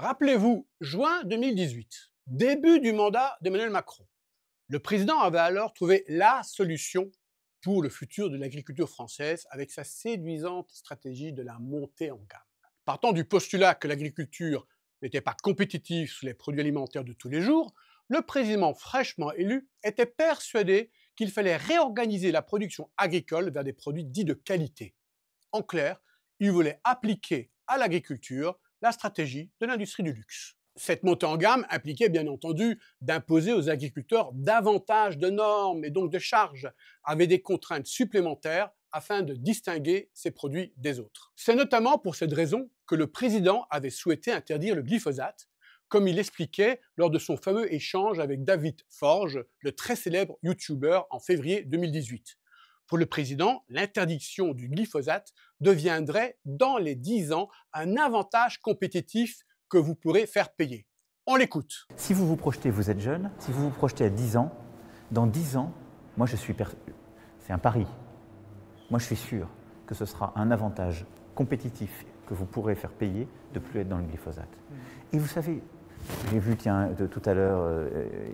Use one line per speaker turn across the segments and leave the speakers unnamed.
Rappelez-vous, juin 2018, début du mandat d'Emmanuel Macron. Le président avait alors trouvé la solution pour le futur de l'agriculture française avec sa séduisante stratégie de la montée en gamme. Partant du postulat que l'agriculture n'était pas compétitive sur les produits alimentaires de tous les jours, le président fraîchement élu était persuadé qu'il fallait réorganiser la production agricole vers des produits dits de qualité. En clair, il voulait appliquer à l'agriculture la stratégie de l'industrie du luxe. Cette montée en gamme impliquait bien entendu d'imposer aux agriculteurs davantage de normes et donc de charges, avec des contraintes supplémentaires afin de distinguer ces produits des autres. C'est notamment pour cette raison que le président avait souhaité interdire le glyphosate, comme il l'expliquait lors de son fameux échange avec David Forge, le très célèbre YouTuber, en février 2018. Pour le président, l'interdiction du glyphosate deviendrait, dans les 10 ans, un avantage compétitif que vous pourrez faire payer. On l'écoute.
Si vous vous projetez, vous êtes jeune, si vous vous projetez à 10 ans, dans 10 ans, moi c'est un pari. Moi je suis sûr que ce sera un avantage compétitif que vous pourrez faire payer de ne plus être dans le glyphosate. Et vous savez, j'ai vu tout à l'heure,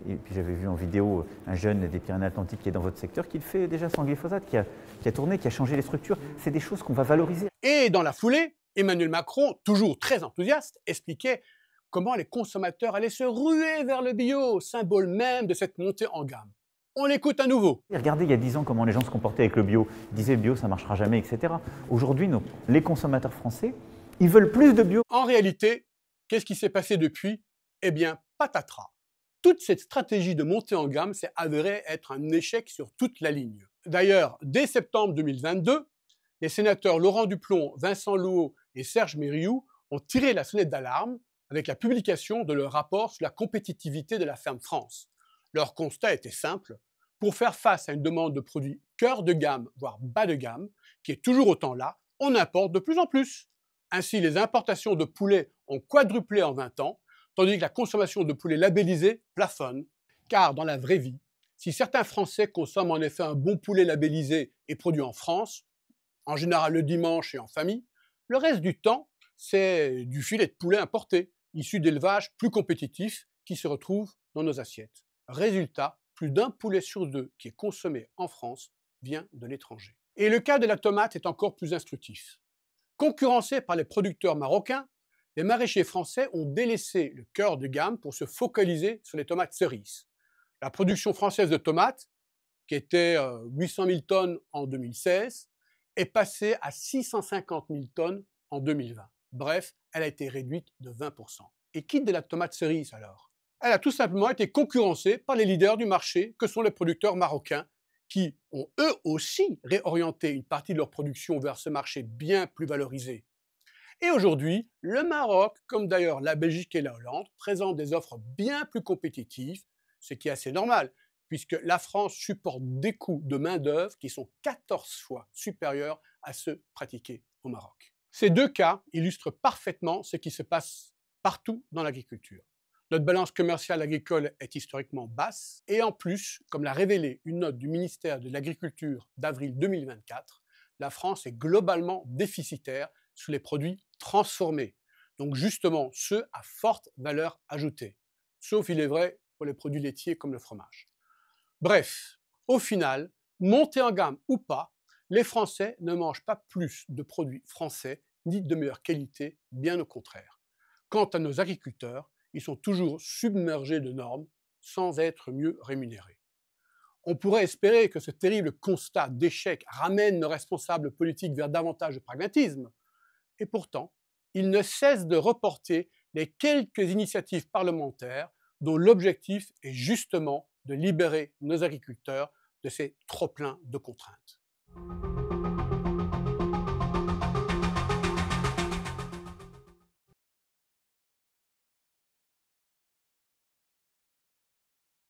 et puis j'avais vu en vidéo un jeune des Pyrénées-Atlantiques qui est dans votre secteur, qui le fait déjà sans glyphosate, qui a tourné, qui a changé les structures. C'est des choses qu'on va valoriser.
Et dans la foulée, Emmanuel Macron, toujours très enthousiaste, expliquait comment les consommateurs allaient se ruer vers le bio, symbole même de cette montée en gamme. On l'écoute à nouveau.
Regardez il y a 10 ans comment les gens se comportaient avec le bio. Ils disaient le bio ça ne marchera jamais, etc. Aujourd'hui, les consommateurs français, ils veulent plus de bio.
En réalité, qu'est-ce qui s'est passé depuis? Eh bien, patatras. Toute cette stratégie de montée en gamme s'est avérée être un échec sur toute la ligne. D'ailleurs, dès septembre 2022, les sénateurs Laurent Duplon, Vincent Louault et Serge Mériou ont tiré la sonnette d'alarme avec la publication de leur rapport sur la compétitivité de la ferme France. Leur constat était simple: pour faire face à une demande de produits cœur de gamme, voire bas de gamme, qui est toujours autant là, on importe de plus en plus. Ainsi, les importations de poulet ont quadruplé en 20 ans, tandis que la consommation de poulet labellisé plafonne. Car dans la vraie vie, si certains Français consomment en effet un bon poulet labellisé et produit en France, en général le dimanche et en famille, le reste du temps, c'est du filet de poulet importé, issu d'élevages plus compétitifs qui se retrouvent dans nos assiettes. Résultat, plus d'un poulet sur deux qui est consommé en France vient de l'étranger. Et le cas de la tomate est encore plus instructif. Concurrencés par les producteurs marocains, les maraîchers français ont délaissé le cœur de gamme pour se focaliser sur les tomates cerises. La production française de tomates, qui était 800 000 tonnes en 2016, est passée à 650 000 tonnes en 2020. Bref, elle a été réduite de 20%. Et quitte de la tomate cerise alors? Elle a tout simplement été concurrencée par les leaders du marché que sont les producteurs marocains qui ont eux aussi réorienté une partie de leur production vers ce marché bien plus valorisé. Et aujourd'hui, le Maroc, comme d'ailleurs la Belgique et la Hollande, présentent des offres bien plus compétitives, ce qui est assez normal, puisque la France supporte des coûts de main-d'œuvre qui sont 14 fois supérieurs à ceux pratiqués au Maroc. Ces deux cas illustrent parfaitement ce qui se passe partout dans l'agriculture. Notre balance commerciale agricole est historiquement basse et en plus, comme l'a révélé une note du ministère de l'Agriculture d'avril 2024, la France est globalement déficitaire sur les produits transformés, donc justement ceux à forte valeur ajoutée, sauf il est vrai pour les produits laitiers comme le fromage. Bref, au final, montée en gamme ou pas, les Français ne mangent pas plus de produits français ni de meilleure qualité, bien au contraire. Quant à nos agriculteurs, ils sont toujours submergés de normes sans être mieux rémunérés. On pourrait espérer que ce terrible constat d'échec ramène nos responsables politiques vers davantage de pragmatisme, et pourtant, ils ne cessent de reporter les quelques initiatives parlementaires dont l'objectif est justement de libérer nos agriculteurs de ces trop-pleins de contraintes.